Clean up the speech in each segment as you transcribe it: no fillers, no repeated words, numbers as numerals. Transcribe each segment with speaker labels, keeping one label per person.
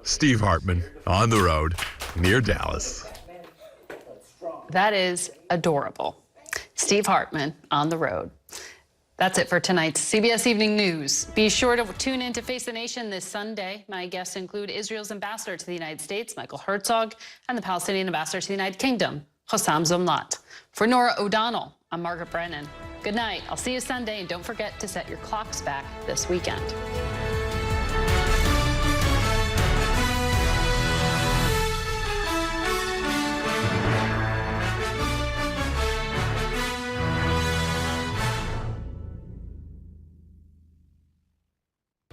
Speaker 1: Steve Hartman on the road near Dallas.
Speaker 2: That is adorable. Steve Hartman on the road. That's it for tonight's CBS Evening News. Be sure to tune in to Face the Nation this Sunday. My guests include Israel's ambassador to the United States, Michael Herzog, and the Palestinian ambassador to the United Kingdom, Hossam Zomlot. For Nora O'Donnell, I'm Margaret Brennan. Good night. I'll see you Sunday, and don't forget to set your clocks back this weekend.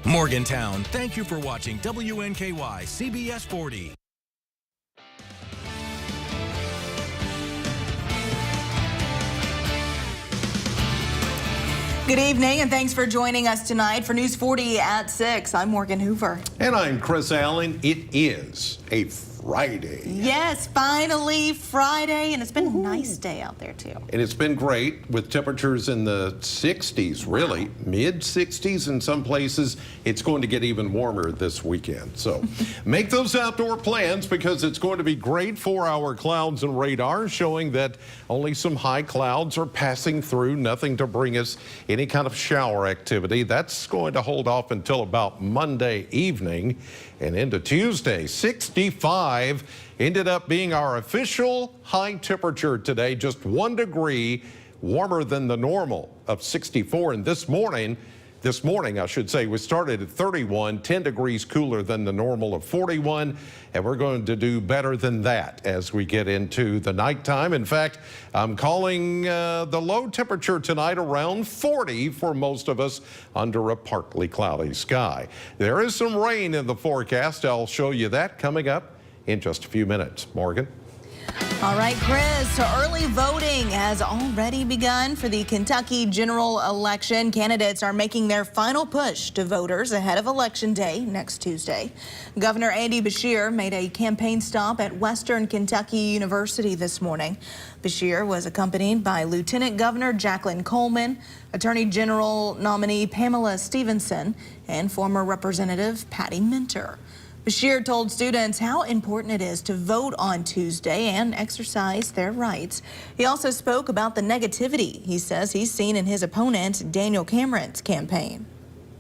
Speaker 3: Morgantown, thank you for watching WNKY CBS 40.
Speaker 4: Good evening, and thanks for joining us tonight for News 40 at 6. I'm Morgan Hoover.
Speaker 5: And I'm Chris Allen. It is a Friday.
Speaker 4: Yes, finally Friday, and it's been a nice day out there, too.
Speaker 5: And it's been great with temperatures in the 60s, really, mid-60s in some places. It's going to get even warmer this weekend. So make those outdoor plans because it's going to be great. 4-hour clouds and radar showing that only some high clouds are passing through, nothing to bring us any kind of shower activity. That's going to hold off until about Monday evening and into Tuesday. 65 ended up being our official high temperature today, just 1 degree warmer than the normal of 64. And this morning, I should say, we started at 31, 10 degrees cooler than the normal of 41, and we're going to do better than that as we get into the nighttime. In fact, I'm calling the low temperature tonight around 40 for most of us under a partly cloudy sky. There is some rain in the forecast. I'll show you that coming up in just a few minutes. Morgan?
Speaker 4: All right, Chris, so early voting has already begun for the Kentucky general election. Candidates are making their final push to voters ahead of Election Day next Tuesday. Governor Andy Beshear made a campaign stop at Western Kentucky University this morning. Beshear was accompanied by Lieutenant Governor Jacqueline Coleman, Attorney General nominee Pamela Stevenson, and former Representative Patty Minter. Beshear told students how important it is to vote on Tuesday and exercise their rights. He also spoke about the negativity he says he's seen in his opponent, Daniel Cameron's campaign.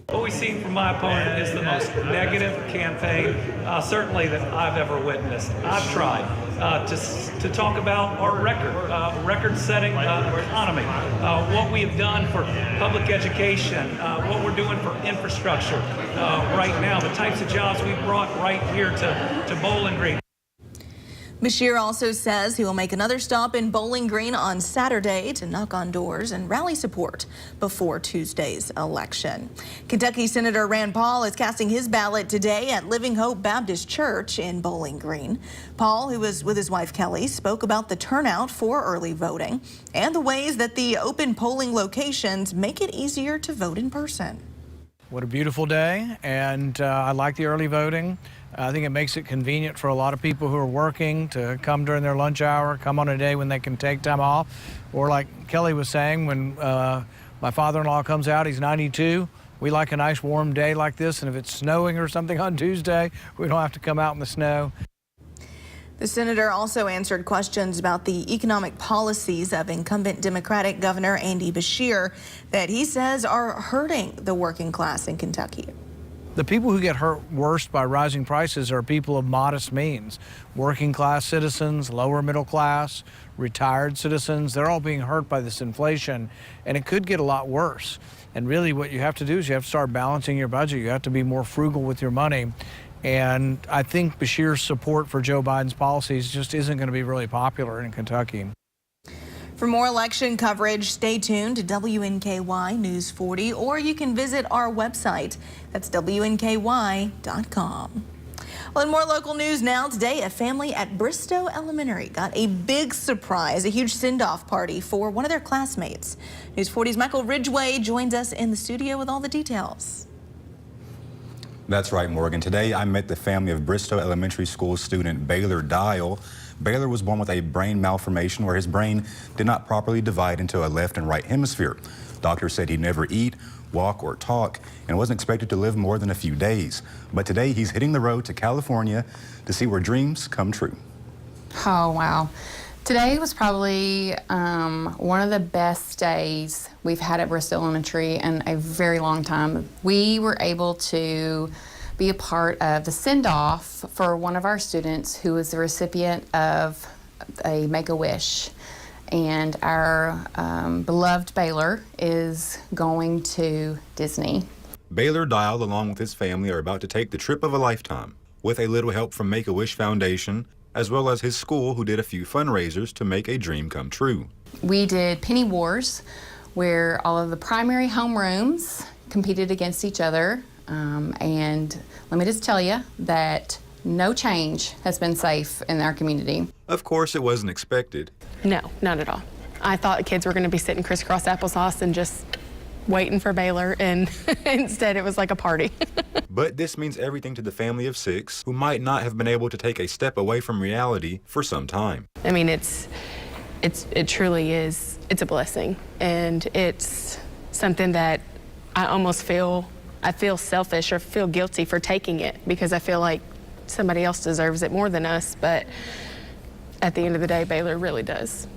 Speaker 6: What we've seen from my opponent is the most negative campaign, certainly that I've ever witnessed. I've tried to talk about our record-setting economy, what we have done for public education, what we're doing for infrastructure right now, the types of jobs we've brought right here to Bowling Green.
Speaker 4: Beshear also says he will make another stop in Bowling Green on Saturday to knock on doors and rally support before Tuesday's election. Kentucky Senator Rand Paul is casting his ballot today at Living Hope Baptist Church in Bowling Green. Paul, who was with his wife Kelly, spoke about the turnout for early voting and the ways that the open polling locations make it easier to vote in person.
Speaker 7: What a beautiful day, and I like the early voting. I think it makes it convenient for a lot of people who are working to come during their lunch hour, come on a day when they can take time off. Or like Kelly was saying, when my father-in-law comes out, he's 92. We like a nice warm day like this, and if it's snowing or something on Tuesday, we don't have to come out in the snow.
Speaker 4: The senator also answered questions about the economic policies of incumbent Democratic Governor Andy Beshear that he says are hurting the working class in Kentucky.
Speaker 7: The people who get hurt worst by rising prices are people of modest means. Working class citizens, lower middle class, retired citizens, they're all being hurt by this inflation, and it could get a lot worse. And really what you have to do is you have to start balancing your budget. You have to be more frugal with your money. And I think Beshear's support for Joe Biden's policies just isn't going to be really popular in Kentucky.
Speaker 4: For more election coverage, stay tuned to WNKY News 40, or you can visit our website. That's WNKY.com. Well, in more local news now, today a family at Bristow Elementary got a big surprise, a huge send-off party for one of their classmates. News 40's Michael Ridgway joins us in the studio with all the details.
Speaker 8: That's right, Morgan. Today I met the family of Bristow Elementary School student Baylor Dial. Baylor was born with a brain malformation where his brain did not properly divide into a left and right hemisphere. Doctors said he'd never eat, walk, or talk, and wasn't expected to live more than a few days. But today he's hitting the road to California to see where dreams come true.
Speaker 9: Oh, wow. Today was probably one of the best days we've had at Bristol Elementary in a very long time. We were able to be a part of the send-off for one of our students who was the recipient of a Make-A-Wish. And our beloved Baylor is going to Disney.
Speaker 8: Baylor Dial, along with his family, are about to take the trip of a lifetime with a little help from Make-A-Wish Foundation, as well as his school, who did a few fundraisers to make a dream come true.
Speaker 9: We did Penny Wars, where all of the primary homerooms competed against each other. And let me just tell you that no change has been safe in our community.
Speaker 8: Of course, it wasn't expected.
Speaker 10: No, not at all. I thought the kids were going to be sitting crisscross applesauce and just waiting for Baylor, and instead it was like a party.
Speaker 8: But this means everything to the family of 6 who might not have been able to take a step away from reality for some time.
Speaker 10: I mean, it truly is, it's a blessing, and it's something that I feel selfish or feel guilty for taking it, because I feel like somebody else deserves it more than us, but at the end of the day, Baylor really does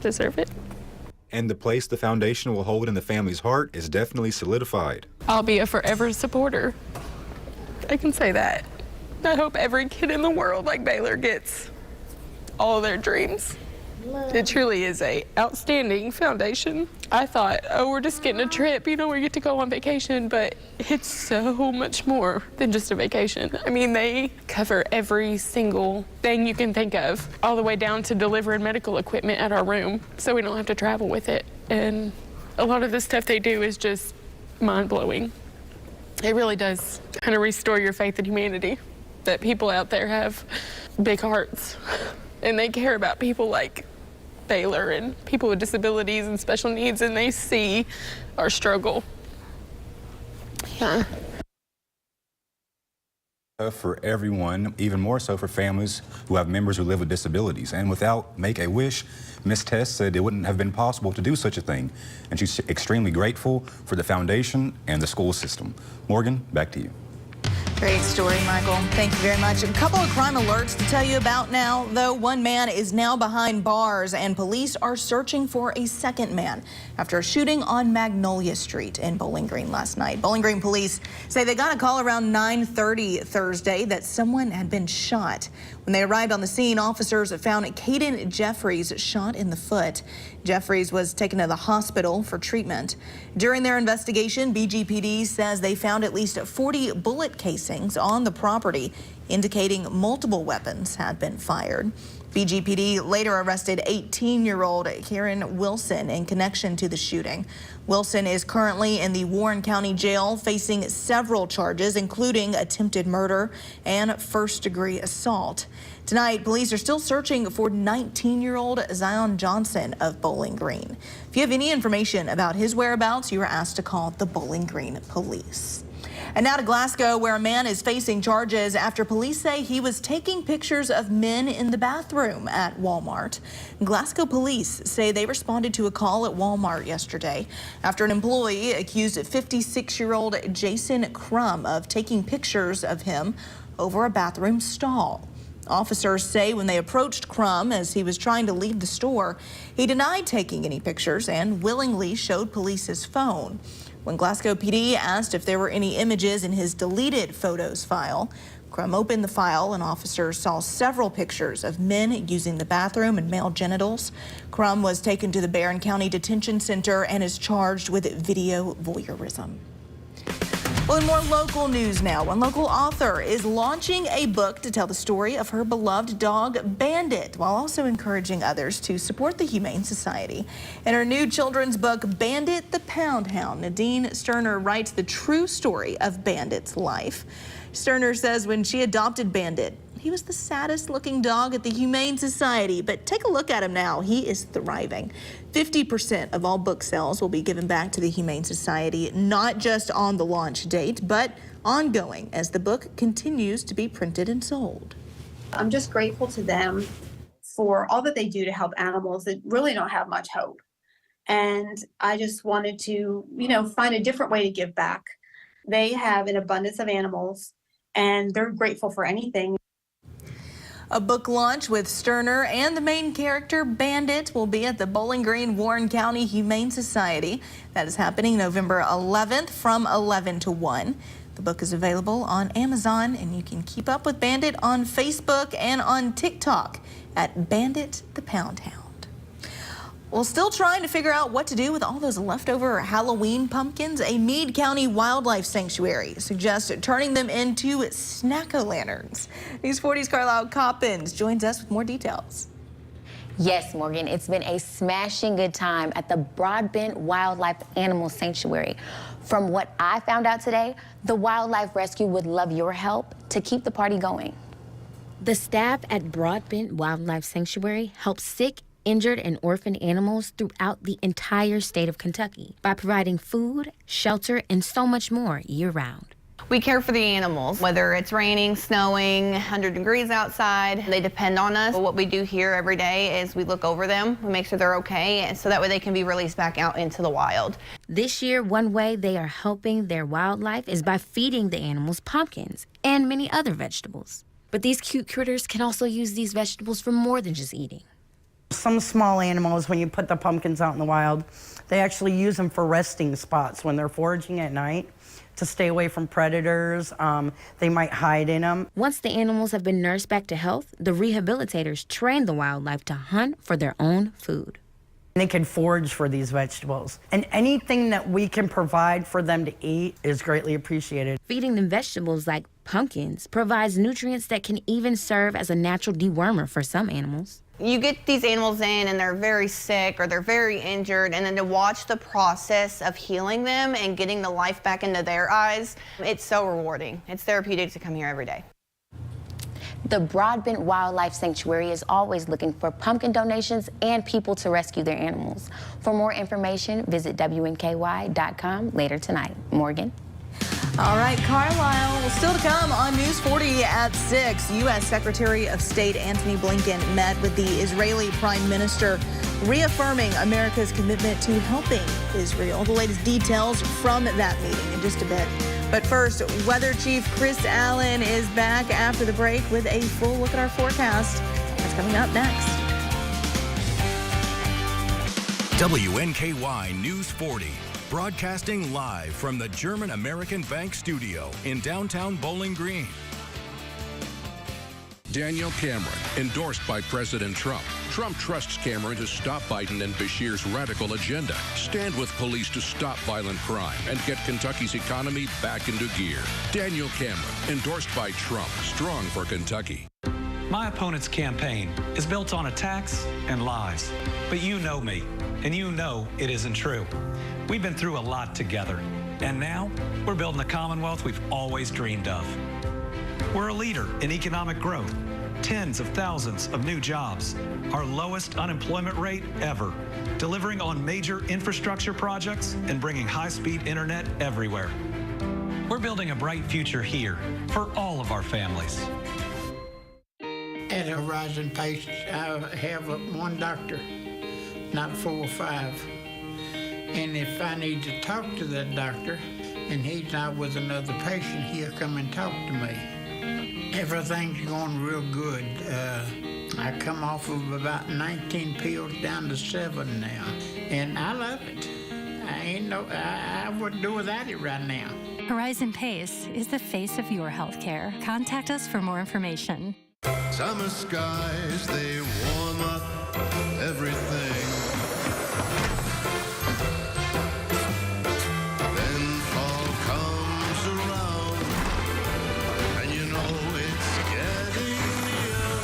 Speaker 10: deserve it.
Speaker 8: And the place the foundation will hold in the family's heart is definitely solidified.
Speaker 10: I'll be a forever supporter. I can say that. I hope every kid in the world like Baylor gets all their dreams. It truly is a outstanding foundation. I thought, oh, we're just getting a trip, we get to go on vacation, but it's so much more than just a vacation. I mean, they cover every single thing you can think of, all the way down to delivering medical equipment at our room, so we don't have to travel with it. And a lot of the stuff they do is just mind-blowing. It really does kind of restore your faith in humanity, that people out there have big hearts, and they care about people like Baylor and people with disabilities and special needs, and they see our struggle. Yeah.
Speaker 8: For everyone, even more so for families who have members who live with disabilities. And without Make-A-Wish, Ms. Tess said it wouldn't have been possible to do such a thing. And she's extremely grateful for the foundation and the school system. Morgan, back to you.
Speaker 4: Great story, Michael. Thank you very much. A couple of crime alerts to tell you about now, though. One man is now behind bars, and police are searching for a second man after a shooting on Magnolia Street in Bowling Green last night. Bowling Green police say they got a call around 9:30 Thursday that someone had been shot. When they arrived on the scene, officers found Caden Jeffries shot in the foot. Jeffries was taken to the hospital for treatment. During their investigation, BGPD says they found at least 40 bullet casings on the property, indicating multiple weapons had been fired. BGPD later arrested 18-year-old Karen Wilson in connection to the shooting. Wilson is currently in the Warren County Jail facing several charges, including attempted murder and first-degree assault. Tonight, police are still searching for 19-year-old Zion Johnson of Bowling Green. If you have any information about his whereabouts, you are asked to call the Bowling Green Police. And now to Glasgow, where a man is facing charges after police say he was taking pictures of men in the bathroom at Walmart. Glasgow police say they responded to a call at Walmart yesterday after an employee accused 56-year-old Jason Crum of taking pictures of him over a bathroom stall. Officers say when they approached Crum as he was trying to leave the store, he denied taking any pictures and willingly showed police his phone. When Glasgow PD asked if there were any images in his deleted photos file, Crum opened the file and officers saw several pictures of men using the bathroom and male genitals. Crum was taken to the Barron County Detention Center and is charged with video voyeurism. Well, in more local news now, one local author is launching a book to tell the story of her beloved dog, Bandit, while also encouraging others to support the Humane Society. In her new children's book, Bandit the Pound Hound, Nadine Sterner writes the true story of Bandit's life. Sterner says when she adopted Bandit, he was the saddest looking dog at the Humane Society, but take a look at him now. He is thriving. 50% of all book sales will be given back to the Humane Society, not just on the launch date, but ongoing as the book continues to be printed and sold.
Speaker 11: I'm just grateful to them for all that they do to help animals that really don't have much hope. And I just wanted to, find a different way to give back. They have an abundance of animals, and they're grateful for anything.
Speaker 4: A book launch with Sterner and the main character, Bandit, will be at the Bowling Green Warren County Humane Society. That is happening November 11th from 11 to 1. The book is available on Amazon, and you can keep up with Bandit on Facebook and on TikTok at Bandit the Pound Hound. Well, still trying to figure out what to do with all those leftover Halloween pumpkins, a Meade County Wildlife Sanctuary suggests turning them into snack-o'-lanterns. News 40's Carlisle Coppins joins us with more details.
Speaker 12: Yes, Morgan, it's been a smashing good time at the Broadbent Wildlife Animal Sanctuary. From what I found out today, the Wildlife Rescue would love your help to keep the party going. The staff at Broadbent Wildlife Sanctuary helps sick, injured, and orphaned animals throughout the entire state of Kentucky by providing food, shelter, and so much more year-round.
Speaker 13: We care for the animals, whether it's raining, snowing, 100 degrees outside. They depend on us. What we do here every day is we look over them, we make sure they're okay, and so that way they can be released back out into the wild.
Speaker 12: This year, one way they are helping their wildlife is by feeding the animals pumpkins and many other vegetables. But these cute critters can also use these vegetables for more than just eating.
Speaker 14: Some small animals, when you put the pumpkins out in the wild, they actually use them for resting spots when they're foraging at night to stay away from predators. They might hide in them.
Speaker 12: Once the animals have been nursed back to health, the rehabilitators train the wildlife to hunt for their own food.
Speaker 14: They can forage for these vegetables. And anything that we can provide for them to eat is greatly appreciated.
Speaker 12: Feeding them vegetables like pumpkins provides nutrients that can even serve as a natural dewormer for some animals.
Speaker 13: You get these animals in and they're very sick or they're very injured, and then to watch the process of healing them and getting the life back into their eyes, it's so rewarding. It's therapeutic to come here every day.
Speaker 12: The Broadbent Wildlife Sanctuary is always looking for pumpkin donations and people to rescue their animals. For more information, visit WNKY.com later tonight. Morgan?
Speaker 4: All right, Carlisle, still to come on News 40 at 6. U.S. Secretary of State Antony Blinken met with the Israeli Prime Minister, reaffirming America's commitment to helping Israel. The latest details from that meeting in just a bit. But first, Weather Chief Chris Allen is back after the break with a full look at our forecast. That's coming up next.
Speaker 3: WNKY News 40. Broadcasting live from the German American Bank studio in downtown Bowling Green.
Speaker 15: Daniel Cameron, endorsed by President Trump. Trump trusts Cameron to stop Biden and Bashir's radical agenda, stand with police to stop violent crime, and get Kentucky's economy back into gear. Daniel Cameron, endorsed by Trump, strong for Kentucky.
Speaker 6: My opponent's campaign is built on attacks and lies. But you know me, and you know it isn't true. We've been through a lot together, and now we're building the Commonwealth we've always dreamed of. We're a leader in economic growth, tens of thousands of new jobs, our lowest unemployment rate ever, delivering on major infrastructure projects and bringing high-speed internet everywhere. We're building a bright future here for all of our families.
Speaker 16: At Horizon Pace, I have one doctor, not 4 or 5. And if I need to talk to that doctor and he's not with another patient, he'll come and talk to me. Everything's going real good. I come off of about 19 pills down to 7 now, and I love it. I wouldn't do without it right now.
Speaker 17: Horizon Pace is the face of your healthcare. Contact us for more information.
Speaker 18: Summer skies, they warm up everything. Then fall comes around, and you know it's getting near.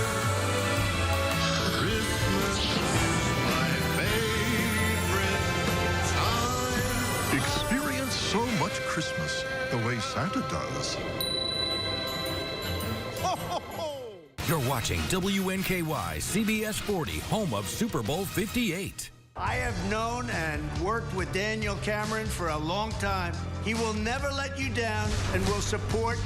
Speaker 18: Christmas, my favorite time.
Speaker 19: Experience so much Christmas the way Santa does.
Speaker 3: You're watching WNKY CBS 40, home of Super Bowl 58.
Speaker 20: I have known and worked with Daniel Cameron for a long time. He will never let you down and will support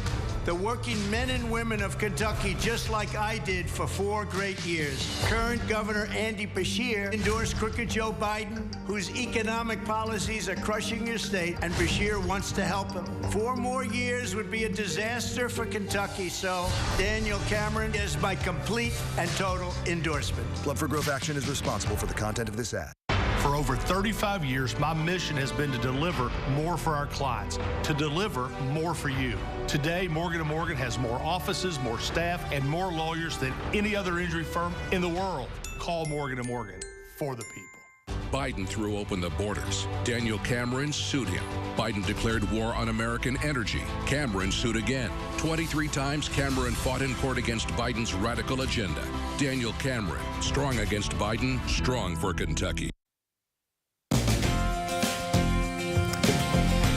Speaker 21: the working men and women of Kentucky just like I did for 4 great years. Current Governor Andy Beshear endorsed crooked Joe Biden, whose economic policies are crushing your state, and Beshear wants to help him. 4 more years would be a disaster for Kentucky, so Daniel Cameron is my complete and total endorsement.
Speaker 22: Club for Growth Action is responsible for the content of this ad.
Speaker 23: For over 35 years, my mission has been to deliver more for our clients, to deliver more for you. Today, Morgan & Morgan has more offices, more staff, and more lawyers than any other injury firm in the world. Call Morgan & Morgan for the people.
Speaker 15: Biden threw open the borders. Daniel Cameron sued him. Biden declared war on American energy. Cameron sued again. 23 times Cameron fought in court against Biden's radical agenda. Daniel Cameron, strong against Biden, strong for Kentucky.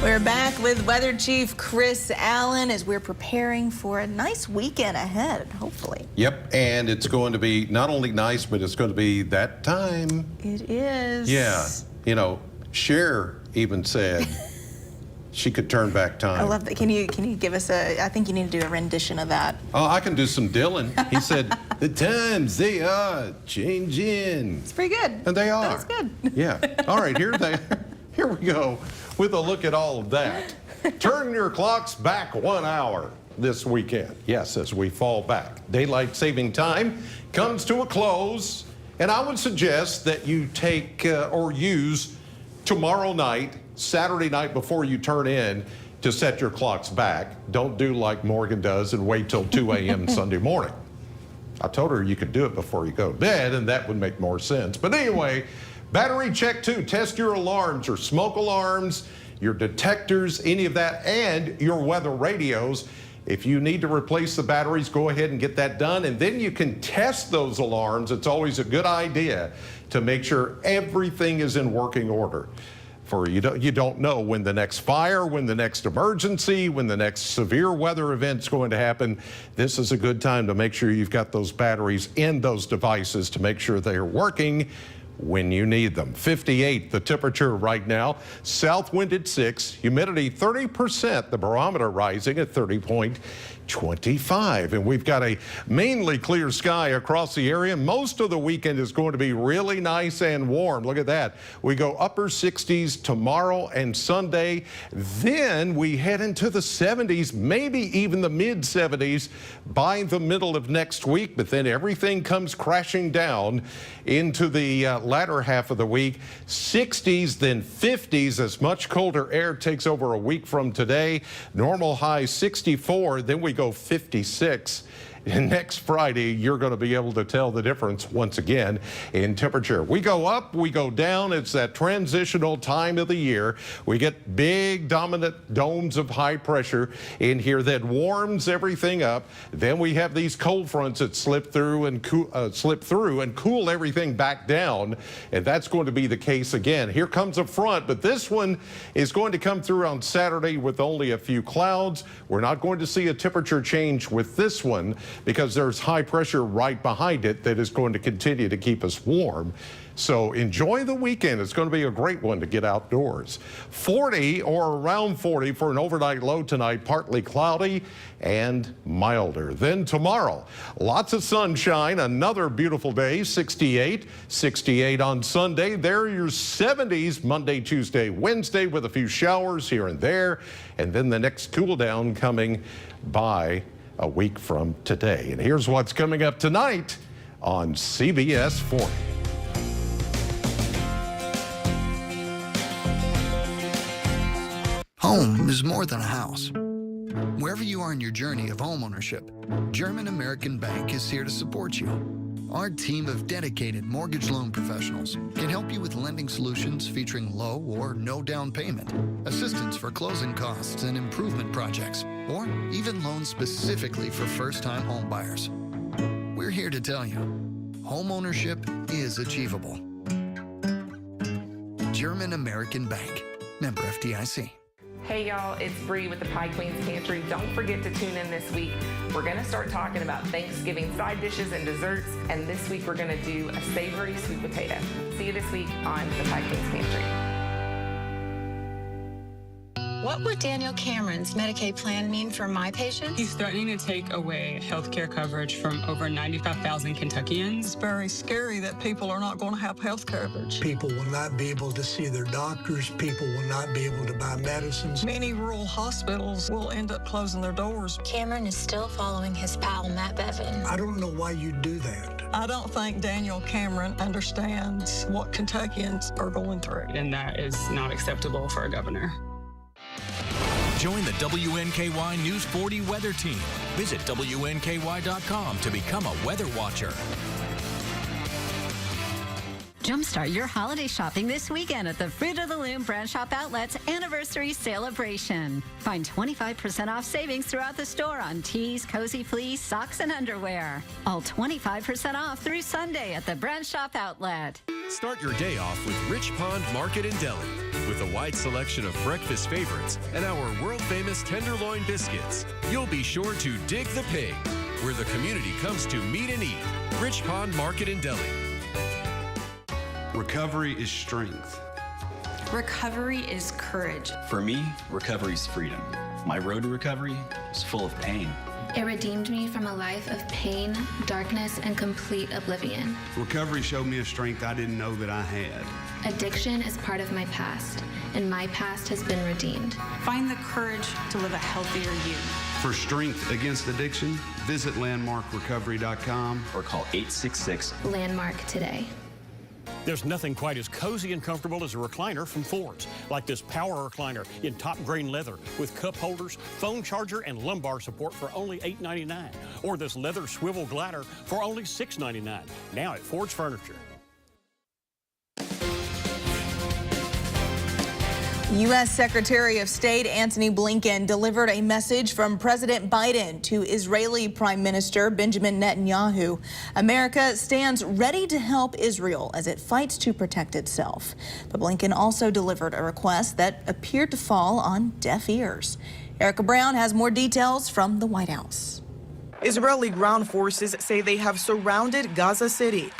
Speaker 4: We're back with Weather Chief Chris Allen as we're preparing for a nice weekend ahead, hopefully.
Speaker 5: Yep, and it's going to be not only nice, but it's going to be that time.
Speaker 4: It is.
Speaker 5: Yeah, you know, Cher even said she could turn back time.
Speaker 4: I love that. Can you give us I think you need to do a rendition of that.
Speaker 5: Oh, I can do some Dylan. He said, the times they are changing.
Speaker 4: It's pretty good.
Speaker 5: And they are.
Speaker 4: That was good.
Speaker 5: Yeah. All right, here we go with a look at all of that. Turn your clocks back 1 hour this weekend. Yes, as we fall back. Daylight saving time comes to a close, and I would suggest that you take or use tomorrow night, Saturday night before you turn in, to set your clocks back. Don't do like Morgan does and wait till 2 a.m. Sunday morning. I told her you could do it before you go to bed, and that would make more sense. But anyway, battery check too. Test your alarms, your smoke alarms, your detectors, any of that, and your weather radios. If you need to replace the batteries, go ahead and get that done. And then you can test those alarms. It's always a good idea to make sure everything is in working order. For you don't know when the next fire, when the next emergency, when the next severe weather event's going to happen. This is a good time to make sure you've got those batteries in those devices to make sure they are working when you need them. 58 the temperature right now. South wind at 6, humidity 30%, the barometer rising at 30.25. And we've got a mainly clear sky across the area. Most of the weekend is going to be really nice and warm. Look at that. We go upper 60s tomorrow and Sunday. Then we head into the 70s, maybe even the mid 70s by the middle of next week. But then everything comes crashing down into the latter half of the week. 60s, then 50s as much colder air takes over a week from today. Normal high 64, then we go 56. And next Friday, you're going to be able to tell the difference once again in temperature. We go up, we go down. It's that transitional time of the year. We get big dominant domes of high pressure in here that warms everything up. Then we have these cold fronts that slip through and cool everything back down. And that's going to be the case again. Here comes a front, but this one is going to come through on Saturday with only a few clouds. We're not going to see a temperature change with this one, because there's high pressure right behind it that is going to continue to keep us warm. So enjoy the weekend. It's going to be a great one to get outdoors. 40 or around 40 for an overnight low tonight, partly cloudy and milder. Then tomorrow, lots of sunshine, another beautiful day, 68 on Sunday. There are your 70s Monday, Tuesday, Wednesday with a few showers here and there. And then the next cool down coming by a week from today. And here's what's coming up tonight on CBS 40.
Speaker 24: Home is more than a house. Wherever you are in your journey of homeownership, German American Bank is here to support you. Our team of dedicated mortgage loan professionals can help you with lending solutions featuring low or no down payment, assistance for closing costs and improvement projects, or even loans specifically for first-time home buyers. We're here to tell you, homeownership is achievable. German American Bank, member FDIC.
Speaker 25: Hey y'all, it's Bree with the Pie Queen's Pantry. Don't forget to tune in this week. We're gonna start talking about Thanksgiving side dishes and desserts, and this week we're gonna do a savory sweet potato. See you this week on the Pie Queen's Pantry.
Speaker 1: What would Daniel Cameron's Medicaid plan mean for my patients?
Speaker 2: He's threatening to take away health care coverage from over 95,000 Kentuckians.
Speaker 7: It's very scary that people are not going to have health coverage.
Speaker 9: People will not be able to see their doctors. People will not be able to buy medicines.
Speaker 7: Many rural hospitals will end up closing their doors.
Speaker 1: Cameron is still following his pal, Matt Bevin.
Speaker 9: I don't know why you do that.
Speaker 7: I don't think Daniel Cameron understands what Kentuckians are going through.
Speaker 2: And that is not acceptable for a governor.
Speaker 3: Join the WNKY News 40 weather team. Visit WNKY.com to become a weather watcher.
Speaker 17: Jumpstart your holiday shopping this weekend at the Fruit of the Loom Brand Shop Outlet's Anniversary Celebration. Find 25% off savings throughout the store on tees, cozy fleece, socks, and underwear. All 25% off through Sunday at the Brand Shop Outlet.
Speaker 10: Start your day off with Rich Pond Market and Deli. With a wide selection of breakfast favorites and our world-famous tenderloin biscuits, you'll be sure to dig the pig, where the community comes to meet and eat. Rich Pond Market and Deli.
Speaker 26: Recovery is strength.
Speaker 27: Recovery is courage.
Speaker 28: For me, recovery is freedom. My road to recovery is full of pain.
Speaker 29: It redeemed me from a life of pain, darkness, and complete oblivion.
Speaker 26: Recovery showed me a strength I didn't know that I had.
Speaker 29: Addiction is part of my past, and my past has been redeemed.
Speaker 27: Find the courage to live a healthier you.
Speaker 26: For strength against addiction, visit landmarkrecovery.com
Speaker 28: or call 866
Speaker 29: Landmark today.
Speaker 30: There's nothing quite as cozy and comfortable as a recliner from Ford's, like this power recliner in top grain leather with cup holders, phone charger, and lumbar support for only $8.99. Or this leather swivel glider for only $6.99. Now at Ford's Furniture.
Speaker 4: U.S. Secretary of State Antony Blinken delivered a message from President Biden to Israeli Prime Minister Benjamin Netanyahu. America stands ready to help Israel as it fights to protect itself. But Blinken also delivered a request that appeared to fall on deaf ears. Erica Brown has more details from the White House.
Speaker 31: Israeli ground forces say they have surrounded Gaza City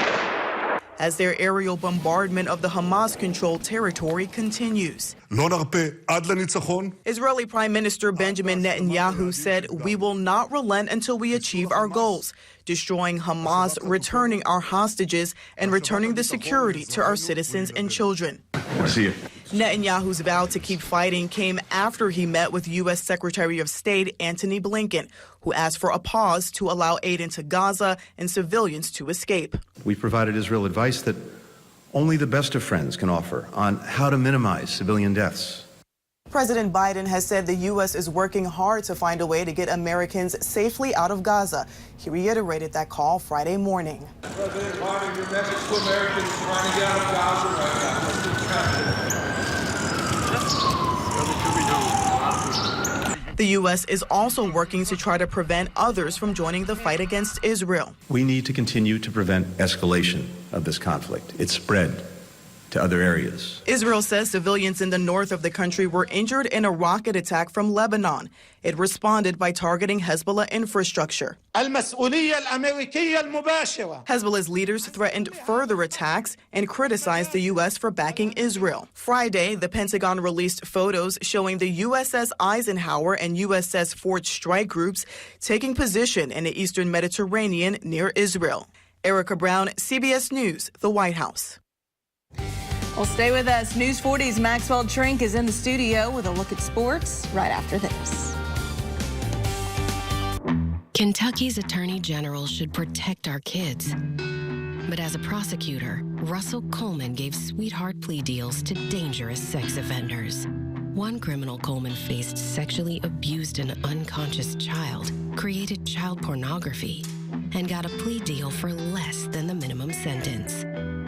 Speaker 31: as their aerial bombardment of the Hamas-controlled territory continues. Israeli Prime Minister Benjamin Netanyahu said, "We will not relent until we achieve our goals, destroying Hamas, returning our hostages, and returning the security to our citizens and children." Netanyahu's vow to keep fighting came after he met with U.S. Secretary of State Antony Blinken, who asked for a pause to allow aid into Gaza and civilians to escape.
Speaker 32: We provided Israel advice that only the best of friends can offer on how to minimize civilian deaths.
Speaker 31: President Biden has said the U.S. is working hard to find a way to get Americans safely out of Gaza. He reiterated that call Friday morning.
Speaker 33: President Biden, your message to Americans trying to get out of Gaza right now. What's the tragedy?
Speaker 31: The U.S. is also working to try to prevent others from joining the fight against Israel.
Speaker 32: We need to continue to prevent escalation of this conflict. It's spread to other areas.
Speaker 31: Israel says civilians in the north of the country were injured in a rocket attack from Lebanon. It responded by targeting Hezbollah infrastructure. Hezbollah's leaders threatened further attacks and criticized the U.S. for backing Israel. Friday, the Pentagon released photos showing the USS Eisenhower and USS Ford strike groups taking position in the eastern Mediterranean near Israel. Erica Brown, CBS News, the White House.
Speaker 4: Well, stay with us. News 40's Maxwell Trink is in the studio with a look at sports right after this.
Speaker 34: Kentucky's Attorney General should protect our kids. But as a prosecutor, Russell Coleman gave sweetheart plea deals to dangerous sex offenders. One criminal Coleman faced sexually abused an unconscious child, created child pornography, and got a plea deal for less than the minimum sentence.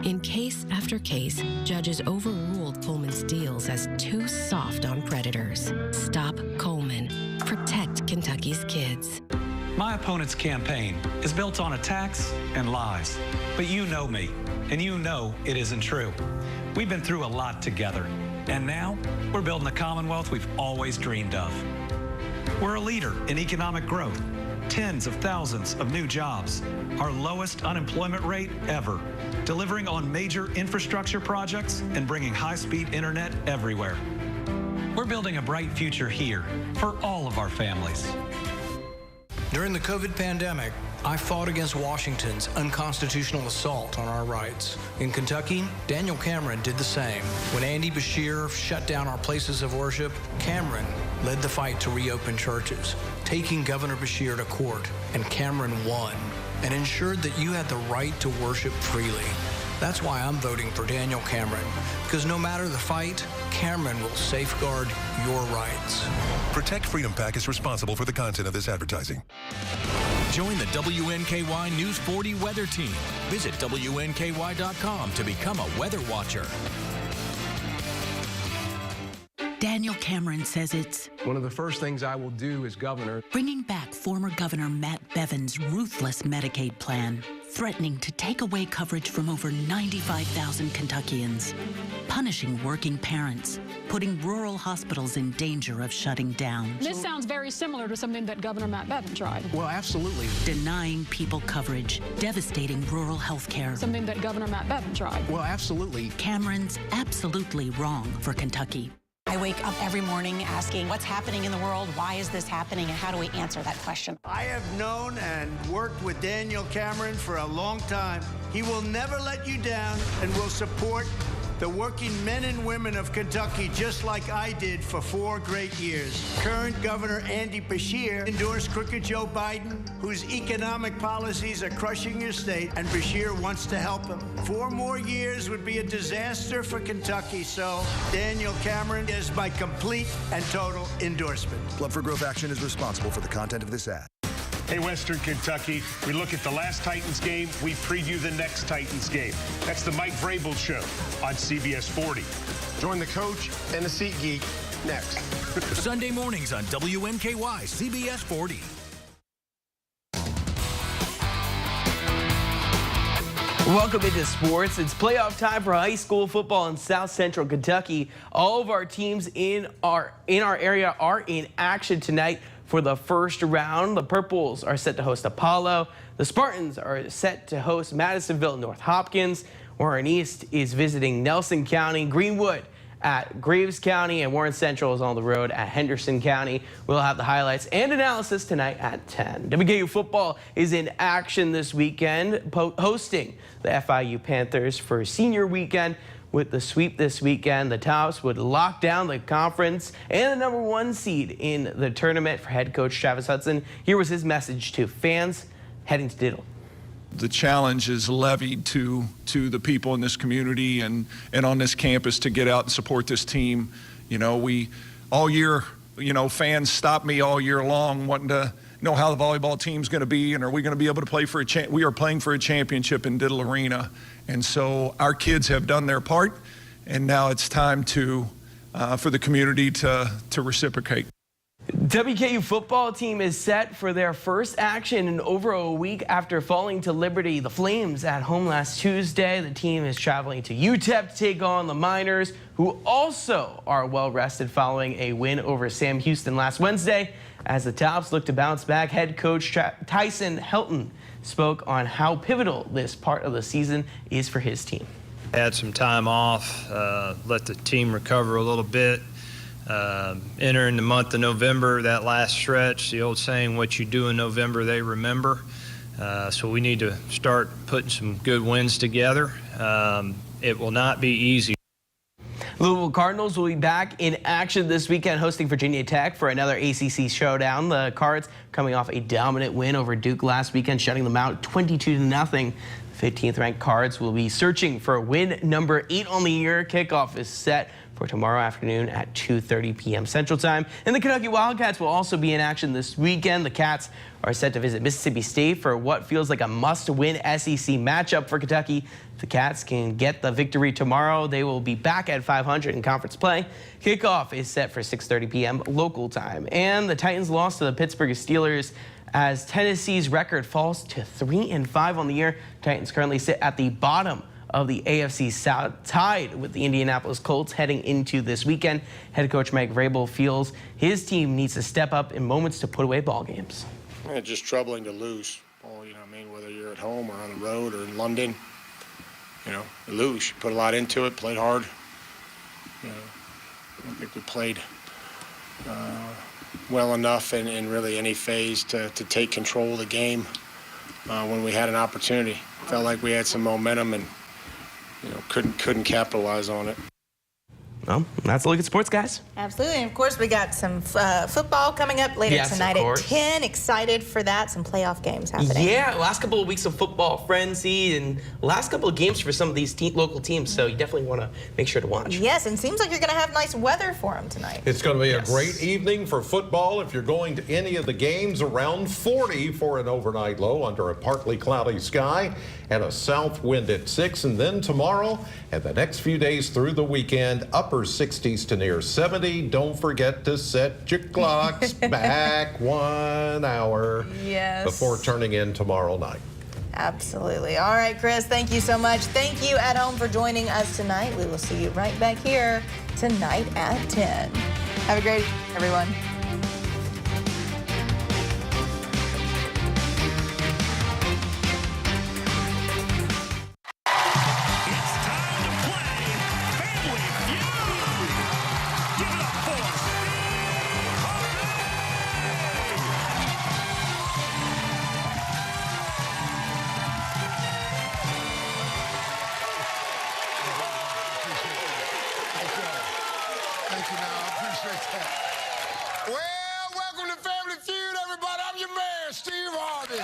Speaker 34: In case after case, judges overruled Coleman's deals as too soft on predators. Stop Coleman. Protect Kentucky's kids.
Speaker 6: My opponent's campaign is built on attacks and lies. But you know me, and you know it isn't true. We've been through a lot together, and now we're building the Commonwealth we've always dreamed of. We're a leader in economic growth, tens of thousands of new jobs, our lowest unemployment rate ever, delivering on major infrastructure projects and bringing high-speed internet everywhere.
Speaker 5: We're building a bright future here for all of our families.
Speaker 8: During the COVID pandemic, I fought against Washington's unconstitutional assault on our rights. In Kentucky, Daniel Cameron did the same. When Andy Beshear shut down our places of worship, Cameron led the fight to reopen churches, taking Governor Beshear to court, and Cameron won and ensured that you had the right to worship freely. That's why I'm voting for Daniel Cameron, because no matter the fight, Cameron will safeguard your rights.
Speaker 11: Protect Freedom PAC is responsible for the content of this advertising.
Speaker 3: Join the WNKY News 40 weather team. Visit WNKY.com to become a weather watcher.
Speaker 12: Daniel Cameron says it's
Speaker 13: one of the first things I will do as governor,
Speaker 12: bringing back former Governor Matt Bevin's ruthless Medicaid plan, threatening to take away coverage from over 95,000 Kentuckians, punishing working parents, putting rural hospitals in danger of shutting down.
Speaker 14: This sounds very similar to something that Governor Matt Bevin tried.
Speaker 13: Well, absolutely.
Speaker 12: Denying people coverage, devastating rural health care.
Speaker 14: Something that Governor Matt Bevin tried.
Speaker 13: Well, absolutely.
Speaker 12: Cameron's absolutely wrong for Kentucky.
Speaker 15: I wake up every morning asking, what's happening in the world? Why is this happening? And how do we answer that question?
Speaker 16: I have known and worked with Daniel Cameron for a long time. He will never let you down and will support the working men and women of Kentucky, just like I did for 4 great years. Current Governor Andy Beshear endorsed crooked Joe Biden, whose economic policies are crushing your state, and Beshear wants to help him. 4 more years would be a disaster for Kentucky, so Daniel Cameron is my complete and total endorsement.
Speaker 11: Club for Growth Action is responsible for the content of this ad.
Speaker 18: Hey, Western Kentucky, we look at the last Titans game, we preview the next Titans game. That's the Mike Vrabel Show on CBS 40.
Speaker 19: Join the coach and the seat geek next.
Speaker 3: Sunday mornings on WNKY, CBS 40.
Speaker 20: Welcome into sports. It's playoff time for high school football in South Central Kentucky. All of our teams in our area are in action tonight. For the first round, the Purples are set to host Apollo. The Spartans are set to host Madisonville North Hopkins. Warren East is visiting Nelson County. Greenwood at Graves County, and Warren Central is on the road at Henderson County. We'll have the highlights and analysis tonight at 10. WKU football is in action this weekend, hosting the FIU Panthers for senior weekend. With the sweep this weekend, the Tops would lock down the conference and the #1 seed in the tournament for head coach Travis Hudson. Here was his message to fans heading to Diddle.
Speaker 21: The challenge is levied to the people in this community and on this campus to get out and support this team. You know, we all year, you know, fans stop me all year long wanting to know how the volleyball team's going to be and are we going to be able to play for we are playing for a championship in Diddle Arena. And so our kids have done their part, and now it's time to for the community to reciprocate.
Speaker 20: WKU football team is set for their first action in over a week after falling to Liberty. The Flames at home last Tuesday. The team is traveling to UTEP to take on the Miners, who also are well rested following a win over Sam Houston last Wednesday. As the Tops look to bounce back, head coach Tyson Helton spoke on how pivotal this part of the season is for his team.
Speaker 22: Had some time off, let the team recover a little bit. Entering the month of November, that last stretch, the old saying, what you do in November, they remember. So we need to start putting some good wins together. It will not be easy.
Speaker 20: Louisville Cardinals will be back in action this weekend, hosting Virginia Tech for another ACC showdown. The Cards coming off a dominant win over Duke last weekend, shutting them out 22-0. 15th ranked Cards will be searching for win number 8 on the year. Kickoff is set for tomorrow afternoon at 2:30 p.m. Central Time. And the Kentucky Wildcats will also be in action this weekend. The Cats are set to visit Mississippi State for what feels like a must-win SEC matchup for Kentucky. If the Cats can get the victory tomorrow, they will be back at 500 in conference play. Kickoff is set for 6:30 p.m. local time. And the Titans lost to the Pittsburgh Steelers as Tennessee's record falls to 3-5 on the year. Titans currently sit at the bottom of the AFC South, tied with the Indianapolis Colts heading into this weekend. Head coach Mike Vrabel feels his team needs to step up in moments to put away ball games.
Speaker 23: It's just troubling to lose. Well, you know what I mean, whether you're at home or on the road or in London, you lose. You put a lot into it, played hard. I don't think we played well enough in really any phase to take control of the game when we had an opportunity. Felt like we had some momentum and couldn't capitalize on it.
Speaker 20: Well, that's a look at sports, guys.
Speaker 4: Absolutely. And of course, we got some football coming up later tonight at 10. Excited for that. Some playoff games happening.
Speaker 20: Yeah, last couple of weeks of football frenzy and last couple of games for some of these local teams. So you definitely want to make sure to watch.
Speaker 4: Yes, and seems like you're going to have nice weather for them tonight.
Speaker 1: It's going to be a great evening for football. If you're going to any of the games, around 40 for an overnight low under a partly cloudy sky and a south wind at 6. And then tomorrow and the next few days through the weekend, upper 60s to near 70. Don't forget to set your clocks back 1 hour before turning in tomorrow night.
Speaker 4: Absolutely. All right, Chris, thank you so much. Thank you at home for joining us tonight. We will see you right back here tonight at 10. Have a great evening, everyone.
Speaker 19: Well, welcome to Family Feud, everybody. I'm your man, Steve Harvey.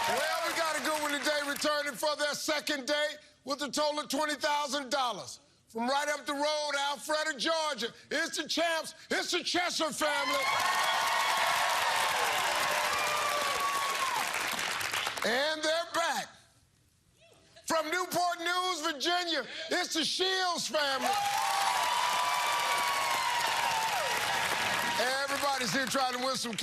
Speaker 19: Well, we got a good one today, returning for their second day with a total of $20,000. From right up the road, Alpharetta, Georgia, it's the champs, it's the Cheshire family. And they're back. From Newport News, Virginia, it's the Shields family. Everybody's here trying to win some cash.